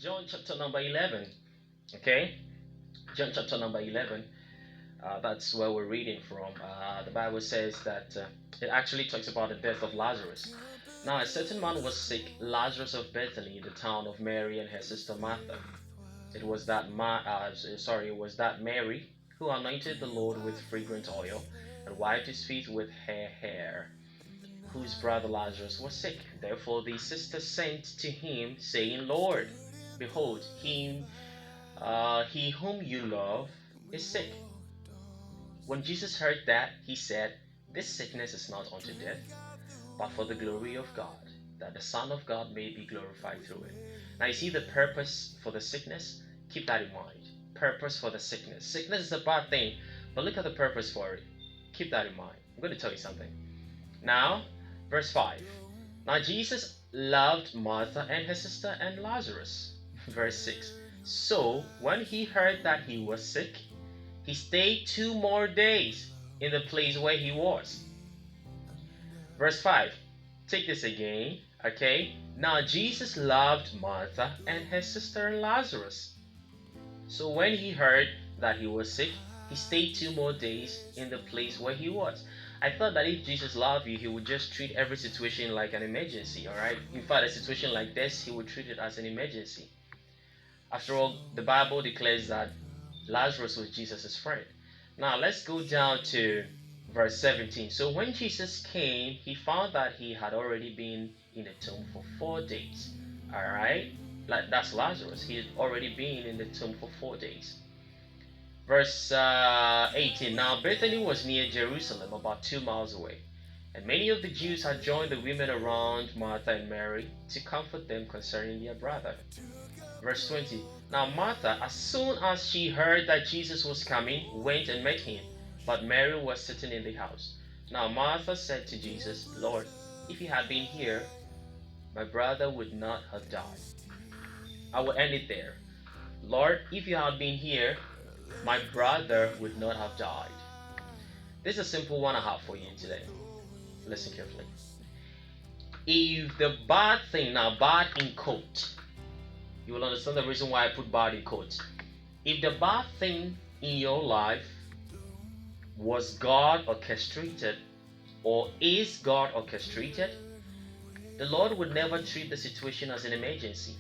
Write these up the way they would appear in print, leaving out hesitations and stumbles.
John chapter number 11. Okay, John chapter number 11. That's where we're reading from. The Bible says that it actually talks about the death of Lazarus. Now, a certain man was sick, Lazarus of Bethany, the town of Mary and her sister Martha. It was that Mary who anointed the Lord with fragrant oil and wiped his feet with her hair, whose brother Lazarus was sick. Therefore the sister sent to him, saying, Lord, behold, he whom you love is sick. When Jesus heard that, he said, This sickness is not unto death, but for the glory of God, that the Son of God may be glorified through it. Now you see the purpose for the sickness? Keep that in mind. Purpose for the sickness. Sickness is a bad thing, but look at the purpose for it. Keep that in mind. I'm going to tell you something. Now, verse 5. Now Jesus loved Martha and her sister and Lazarus. Verse 6. So when he heard that he was sick, he stayed 2 more days in the place where he was. Verse 5. Take this again. Okay. Now Jesus loved Martha and her sister Lazarus. So when he heard that he was sick, he stayed 2 more days in the place where he was. I thought that if Jesus loved you, he would just treat every situation like an emergency, alright? In fact, a situation like this, he would treat it as an emergency. After all, the Bible declares that Lazarus was Jesus' friend. Now, let's go down to verse 17. So when Jesus came, he found that he had already been in the tomb for 4 days. Alright? That's Lazarus. He had already been in the tomb for 4 days. Verse 18. Now Bethany was near Jerusalem, about 2 miles away, and many of the Jews had joined the women around Martha and Mary to comfort them concerning their brother. Verse 20. Now Martha, as soon as she heard that Jesus was coming, went and met him, but Mary was sitting in the house. Now Martha said to Jesus, Lord, if you had been here, my brother would not have died. I will end it there. Lord, if you had been here, my brother would not have died. This is a simple one I have for you today. Listen carefully. If the bad thing, now bad in quote, you will understand the reason why I put bad in quote. If the bad thing in your life was God orchestrated or is God orchestrated, the Lord would never treat the situation as an emergency.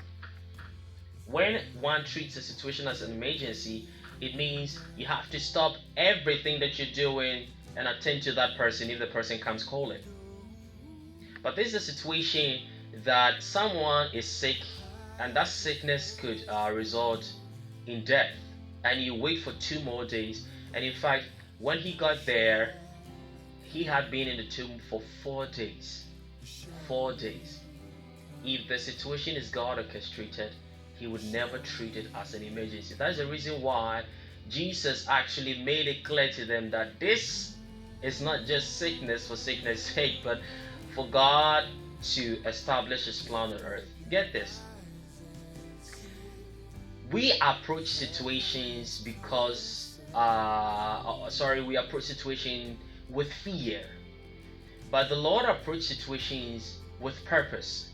When one treats a situation as an emergency, it means you have to stop everything that you're doing and attend to that person if the person comes calling. But this is a situation that someone is sick and that sickness could result in death, and you wait for 2 more days, and in fact when he got there he had been in the tomb for 4 days. 4 days. If the situation is God orchestrated, he would never treat it as an emergency. That's the reason why Jesus actually made it clear to them that this is not just sickness for sickness sake, but for God to establish his plan on earth. Get this. We approach situations we approach situations with fear. But the Lord approached situations with purpose.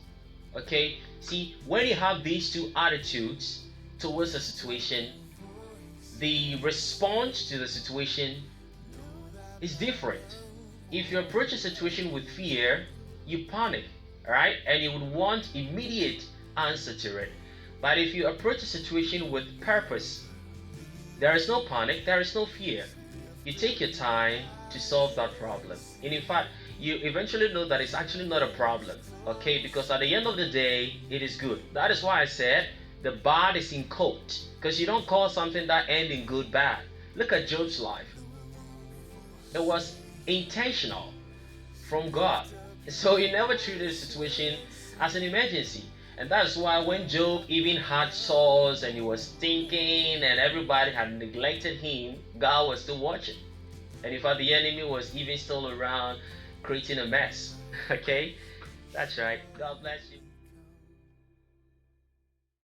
Okay? See, when you have these two attitudes towards a situation, the response to the situation is different. If you approach a situation with fear, you panic, alright? And you would want immediate answer to it. But if you approach a situation with purpose, there is no panic, there is no fear. You take your time to solve that problem. And in fact, you eventually know that it's actually not a problem, okay? Because at the end of the day, it is good. That is why I said the bad is in quote, because you don't call something that ends in good bad. Look at Job's life. It was intentional from God. So he never treated the situation as an emergency. And that's why when Job even had sores and he was thinking and everybody had neglected him, God was still watching. And in fact, the enemy was even still around creating a mess. Okay? That's right. God bless you.